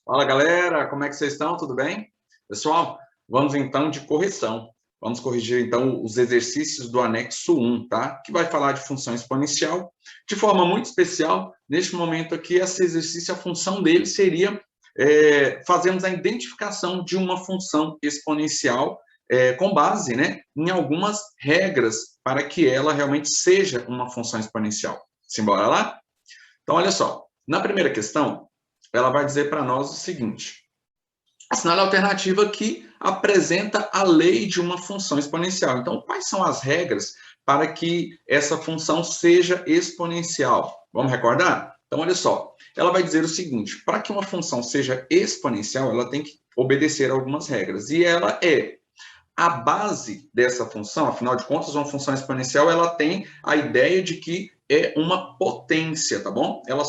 Fala, galera, como é que vocês estão? Tudo bem? Pessoal, vamos então de correção. Vamos corrigir então os exercícios do anexo 1, tá? Que vai falar de função exponencial. De forma muito especial, neste momento aqui, esse exercício, a função dele seria fazermos a identificação de uma função exponencial com base, né, em algumas regras para que ela realmente seja uma função exponencial. Simbora lá? Então, olha só. Na primeira questão, ela vai dizer para nós o seguinte: assinale a alternativa que apresenta a lei de uma função exponencial. Então, quais são as regras para que essa função seja exponencial? Vamos recordar? Então, olha só. Ela vai dizer o seguinte: para que uma função seja exponencial, ela tem que obedecer a algumas regras. E ela é a base dessa função, afinal de contas, uma função exponencial, ela tem a ideia de que é uma potência, tá bom? Ela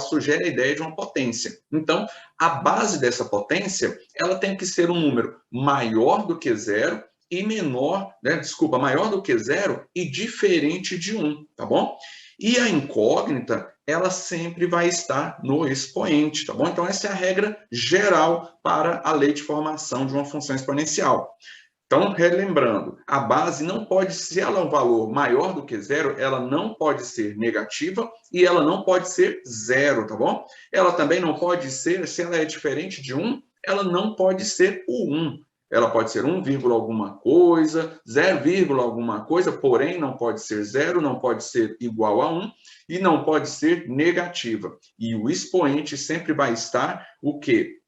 sugere a ideia de uma potência. Então, a base dessa potência, ela tem que ser um número maior do que zero e menor, né? Desculpa, maior do que zero e diferente de 1, tá bom? E a incógnita, ela sempre vai estar no expoente, tá bom? Então, essa é a regra geral para a lei de formação de uma função exponencial. Então, relembrando, a base não pode, se ela é um valor maior do que zero, ela não pode ser negativa e ela não pode ser zero, tá bom? Ela também não pode ser, se ela é diferente de 1, ela não pode ser o 1. Ela pode ser 1, alguma coisa, 0, alguma coisa, porém não pode ser zero, não pode ser igual a 1 e não pode ser negativa. E o expoente sempre vai estar o quê?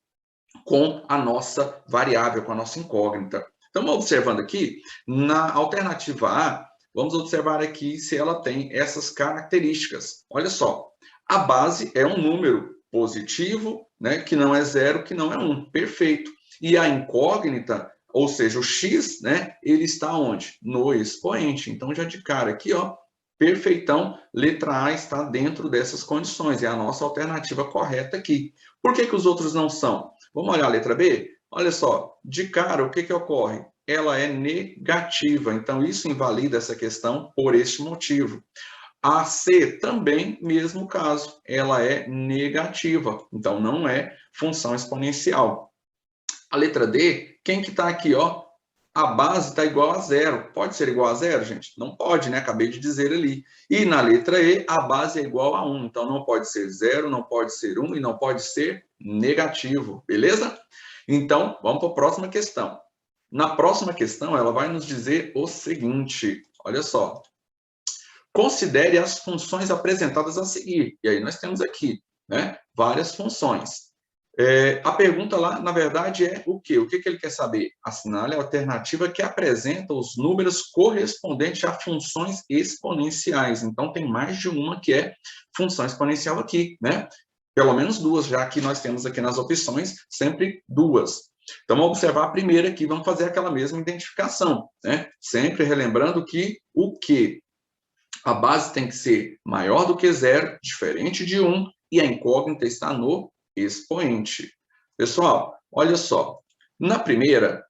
Com a nossa variável, com a nossa incógnita. Então, observando aqui, na alternativa A, vamos observar aqui se ela tem essas características. Olha só, a base é um número positivo, né, que não é zero, que não é 1. Perfeito. E a incógnita, ou seja, o x, né, ele está onde? No expoente. Então, já de cara aqui, ó, perfeitão, letra A está dentro dessas condições. É a nossa alternativa correta aqui. Por que os outros não são? Vamos olhar a letra B? Olha só, de cara, o que ocorre? Ela é negativa, então isso invalida essa questão por este motivo. A C também, mesmo caso, ela é negativa, então não é função exponencial. A letra D, quem que está aqui, ó? A base está igual a zero. Pode ser igual a zero, gente? Não pode, né? Acabei de dizer ali. E na letra E, a base é igual a 1. Então, não pode ser zero, não pode ser 1 e não pode ser negativo. Beleza? Então, vamos para a próxima questão. Na próxima questão, ela vai nos dizer o seguinte. Olha só. Considere as funções apresentadas a seguir. E aí nós temos aqui, né, várias funções. A pergunta lá, na verdade, é o quê? O que ele quer saber? Assinale a alternativa que apresenta os números correspondentes a funções exponenciais. Então, tem mais de uma que é função exponencial aqui, né? Pelo menos duas, já que nós temos aqui nas opções sempre duas. Então, vamos observar a primeira aqui, vamos fazer aquela mesma identificação, né? Sempre relembrando que o quê? A base tem que ser maior do que zero, diferente de 1, e a incógnita está no expoente. Pessoal, olha só. Na primeira,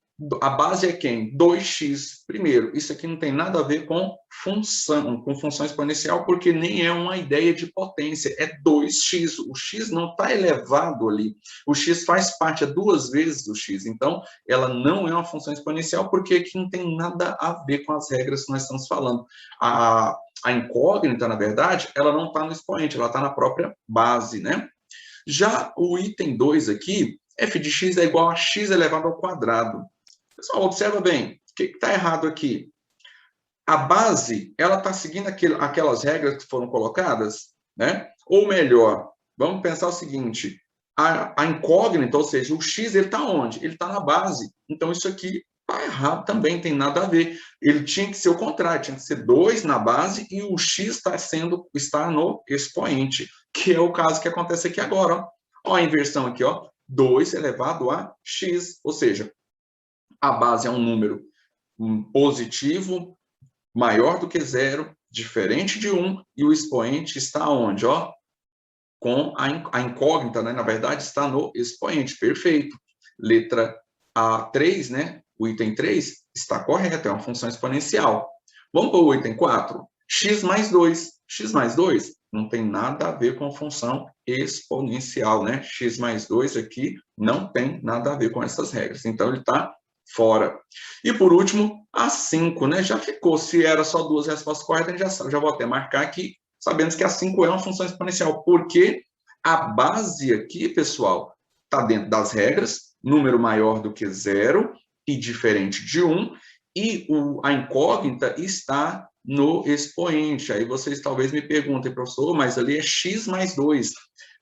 a base é quem? 2x. Primeiro, isso aqui não tem nada a ver com função exponencial, porque nem é uma ideia de potência, é 2x. O x não está elevado ali. O x faz parte, é 2 vezes o x. Então, ela não é uma função exponencial, porque aqui não tem nada a ver com as regras que nós estamos falando. A incógnita, na verdade, ela não está no expoente, ela está na própria base, né? Já o item 2 aqui, f de x é igual a x elevado ao quadrado. Pessoal, observa bem, o que está errado aqui? A base, ela está seguindo aquelas regras que foram colocadas, né? Ou melhor, vamos pensar o seguinte, a incógnita, ou seja, o x, ele está onde? Ele está na base. Então, isso aqui está errado também, tem nada a ver. Ele tinha que ser o contrário, tinha que ser 2 na base e o x está no expoente, que é o caso que acontece aqui agora. Ó, ó a inversão aqui, ó, 2 elevado a x, ou seja, a base é um número positivo, maior do que zero, diferente de 1, e o expoente está onde? Ó, com a incógnita, né? Na verdade, está no expoente. Perfeito. Letra A3, né? O item 3 está correto, é uma função exponencial. Vamos para o item 4. X mais 2. X mais 2 não tem nada a ver com função exponencial, né? X mais 2 aqui não tem nada a ver com essas regras. Então, ele está fora. E, por último, a 5, né? Já ficou. Se era só duas respostas corretas, a gente já vou até marcar aqui, sabendo que a 5 é uma função exponencial, porque a base aqui, pessoal, está dentro das regras, número maior do que 0 e diferente de 1, e a incógnita está no expoente. Aí vocês talvez me perguntem, professor, mas ali é x mais 2.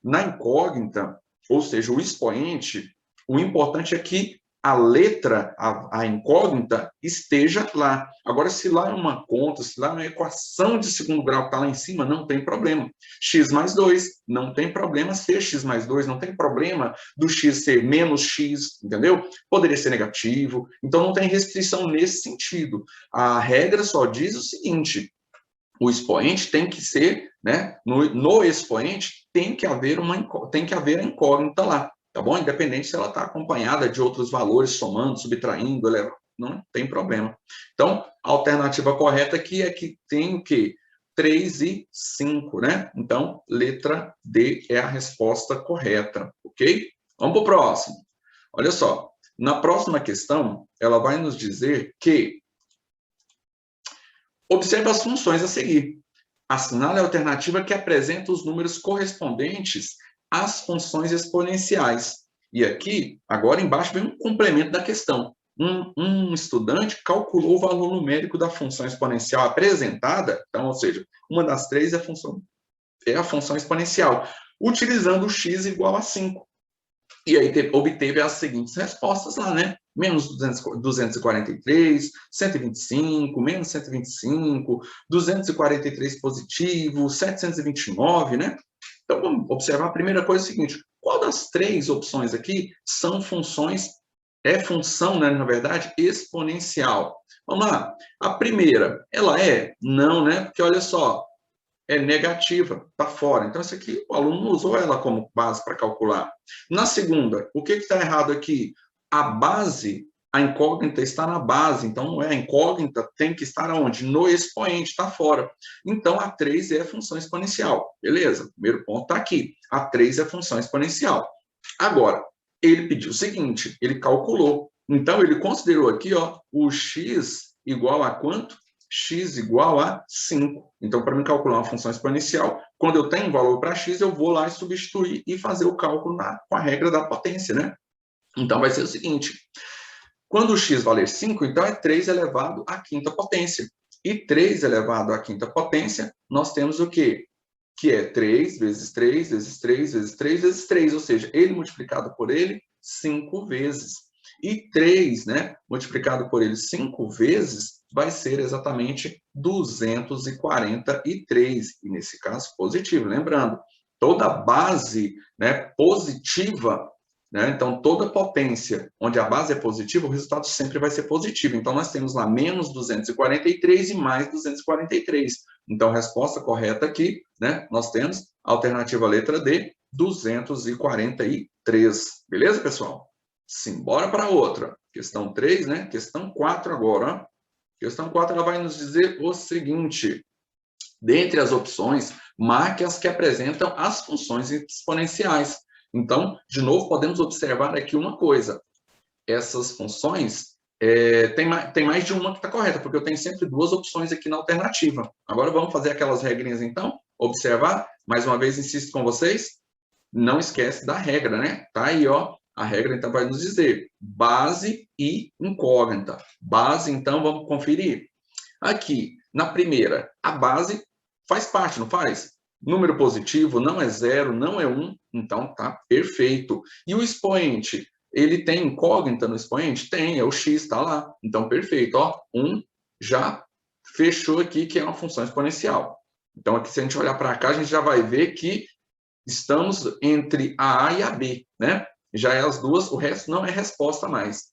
Na incógnita, ou seja, o expoente, o importante é que a letra, a incógnita, esteja lá. Agora, se lá é uma conta, se lá é uma equação de segundo grau que está lá em cima, não tem problema. X mais 2, não tem problema ser x mais 2, não tem problema do x ser menos x, entendeu? Poderia ser negativo, então não tem restrição nesse sentido. A regra só diz o seguinte: o expoente tem que ser, né? No expoente tem que haver a incógnita lá. Tá bom? Independente se ela está acompanhada de outros valores, somando, subtraindo, elevando, não tem problema. Então, a alternativa correta aqui é que tem o quê? 3 e 5, né? Então, letra D é a resposta correta, ok? Vamos para o próximo. Olha só, na próxima questão, ela vai nos dizer que observe as funções a seguir. Assinale a alternativa que apresenta os números correspondentes às funções exponenciais. E aqui, agora embaixo, vem um complemento da questão. Um estudante calculou o valor numérico da função exponencial apresentada, então, ou seja, uma das três é a função exponencial, utilizando o x igual a 5. E aí obteve as seguintes respostas lá, né? Menos 243, 125, menos 125, 243 positivo, 729, né? Então, vamos observar a primeira coisa é o seguinte: qual das três opções aqui são funções, função, né, na verdade, exponencial? Vamos lá. A primeira, ela é? Não, né? Porque olha só, é negativa, está fora. Então, isso aqui, o aluno não usou ela como base para calcular. Na segunda, o que está errado aqui? A base, a incógnita está na base, então não é a incógnita, tem que estar onde? No expoente, está fora. Então, a 3 é a função exponencial. Beleza? O primeiro ponto está aqui. A 3 é a função exponencial. Agora, ele pediu o seguinte, ele calculou. Então, ele considerou aqui, ó, o x igual a quanto? X igual a 5. Então, para mim calcular uma função exponencial, quando eu tenho um valor para x, eu vou lá e substituir e fazer o cálculo com a regra da potência, né? Então, vai ser o seguinte: quando o x valer 5, então é 3 elevado à quinta potência. E 3 elevado à quinta potência, nós temos o quê? Que é 3 vezes 3 vezes 3 vezes 3 vezes 3, ou seja, ele multiplicado por ele 5 vezes. E 3, né, multiplicado por ele 5 vezes, vai ser exatamente 243. E nesse caso, positivo. Lembrando, toda base, né, positiva, né, então toda potência onde a base é positiva, o resultado sempre vai ser positivo. Então, nós temos lá menos 243 e mais 243. Então, a resposta correta aqui, né, nós temos a alternativa letra D, 243. Beleza, pessoal? Simbora para outra. Questão 3, né? Questão 4 agora. Ó. Questão 4, ela vai nos dizer o seguinte: dentre as opções, marque as que apresentam as funções exponenciais. Então, de novo, podemos observar aqui uma coisa. Essas funções, tem mais de uma que está correta, porque eu tenho sempre duas opções aqui na alternativa. Agora, vamos fazer aquelas regrinhas, então? Observar, mais uma vez, insisto com vocês, não esquece da regra, né? Tá aí, ó. A regra, então, vai nos dizer base e incógnita. Base, então, vamos conferir. Aqui, na primeira, a base faz parte, não faz? Número positivo, não é 0, não é 1, então tá perfeito. E o expoente, ele tem incógnita no expoente? Tem, é o x, está lá. Então, perfeito, ó. 1 já fechou aqui, que é uma função exponencial. Então, aqui, se a gente olhar para cá, a gente já vai ver que estamos entre a A e a B, né? Já é as duas, o resto não é resposta mais.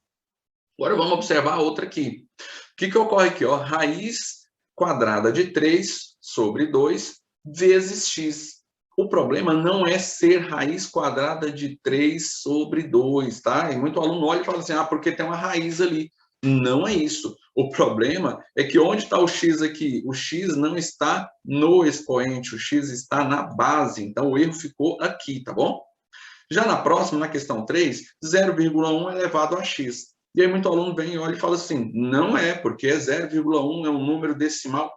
Agora vamos observar a outra aqui. O que ocorre aqui? Ó? Raiz quadrada de 3 sobre 2 vezes x. O problema não é ser raiz quadrada de 3 sobre 2, tá? E muito aluno olha e fala assim, porque tem uma raiz ali. Não é isso. O problema é que onde está o x aqui? O x não está no expoente, o x está na base. Então, o erro ficou aqui, tá bom? Já na próxima, na questão 3, 0,1 elevado a x. E aí muito aluno vem e olha e fala assim, não é, porque 0,1 é um número decimal.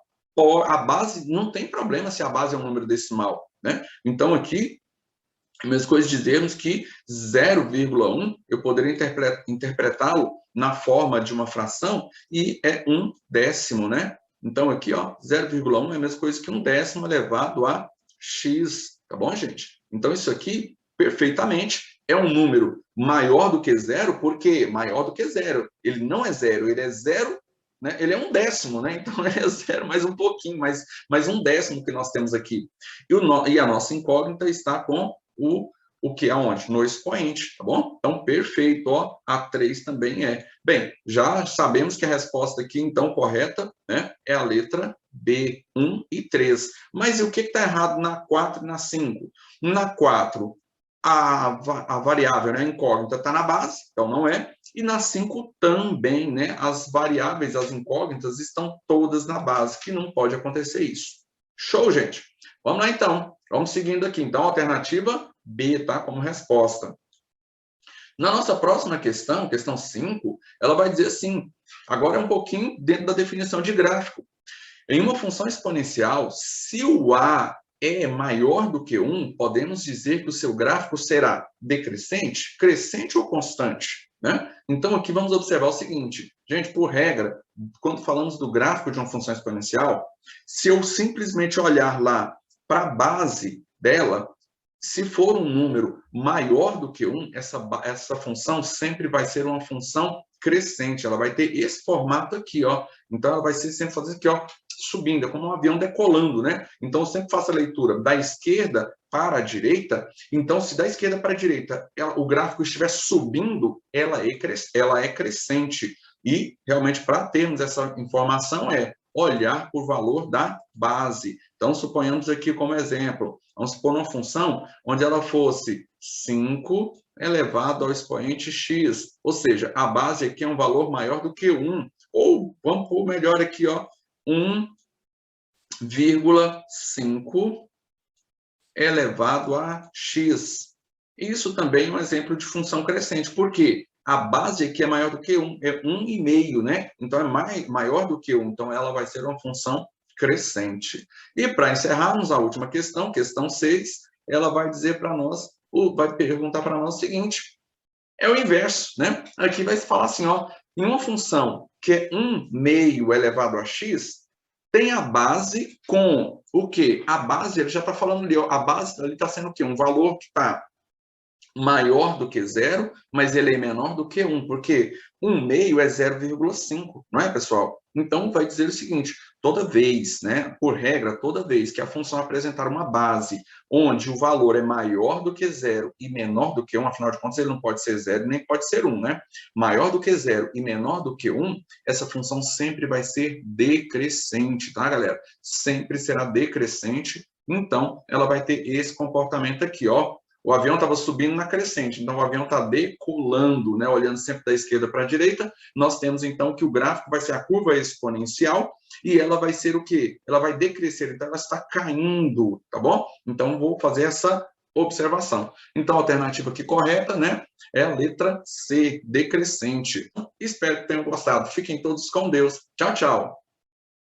A base, não tem problema se a base é um número decimal, né? Então, aqui, a mesma coisa dizermos que 0,1 eu poderia interpretá-lo na forma de uma fração e é 1/10, né? Então, aqui, ó, 0,1 é a mesma coisa que 1/10 elevado a x, tá bom, gente? Então, isso aqui, perfeitamente, é um número maior do que zero, porque maior do que zero. Ele não é zero, ele é zero, né? Ele é 1/10, né? Então, ele é zero mais um pouquinho, mais 1/10 que nós temos aqui. E a nossa incógnita está com o que aonde? No expoente, tá bom? Então, perfeito, ó, a 3 também é. Bem, já sabemos que a resposta aqui, então, correta, né, é a letra B, 1 e 3. Mas e o que está errado na 4 e na 5? Na 4, a variável, né, a incógnita, está na base, então não é. E na 5 também, né, as variáveis, as incógnitas, estão todas na base, que não pode acontecer isso. Show, gente? Vamos lá, então. Vamos seguindo aqui. Então, alternativa B, tá? Como resposta. Na nossa próxima questão, questão 5, ela vai dizer assim, agora é um pouquinho dentro da definição de gráfico. Em uma função exponencial, se o A é maior do que 1, podemos dizer que o seu gráfico será decrescente, crescente ou constante, né? Então, aqui vamos observar o seguinte, gente, por regra, quando falamos do gráfico de uma função exponencial, se eu simplesmente olhar lá para a base dela, se for um número maior do que 1, essa função sempre vai ser uma função crescente, ela vai ter esse formato aqui, ó. Então, ela vai ser sempre fazer aqui, ó, subindo, é como um avião decolando, né? Então, eu sempre faço a leitura da esquerda para a direita. Então, se da esquerda para a direita o gráfico estiver subindo, ela é crescente. E, realmente, para termos essa informação, é olhar por valor da base. Então, suponhamos aqui como exemplo, vamos supor uma função onde ela fosse 5 elevado ao expoente x, ou seja, a base aqui é um valor maior do que 1, ou vamos pôr melhor aqui, ó, 1,5 elevado a x. Isso também é um exemplo de função crescente, porque a base aqui é maior do que 1, é 1,5, né? Então, é maior do que 1, então ela vai ser uma função crescente. E para encerrarmos a última questão, questão 6, ela vai dizer para nós, vai perguntar para nós o seguinte, é o inverso, né? Aqui vai se falar assim, ó, em uma função que é 1/2 elevado a x, tem a base com o quê? A base, ele já está falando ali, ó, a base ali está sendo o quê? Um valor que está maior do que 0, mas ele é menor do que 1, porque 1/2 é 0,5, não é, pessoal? Então, vai dizer o seguinte, toda vez, né, por regra, toda vez que a função apresentar uma base onde o valor é maior do que 0 e menor do que 1, afinal de contas, ele não pode ser 0 nem pode ser 1, né? Maior do que 0 e menor do que 1, essa função sempre vai ser decrescente, tá, galera? Sempre será decrescente, então, ela vai ter esse comportamento aqui, ó. O avião estava subindo na crescente, então o avião está decolando, né, olhando sempre da esquerda para a direita. Nós temos, então, que o gráfico vai ser a curva exponencial e ela vai ser o quê? Ela vai decrescer, então ela está caindo, tá bom? Então, vou fazer essa observação. Então, a alternativa aqui correta, né, é a letra C, decrescente. Espero que tenham gostado. Fiquem todos com Deus. Tchau, tchau.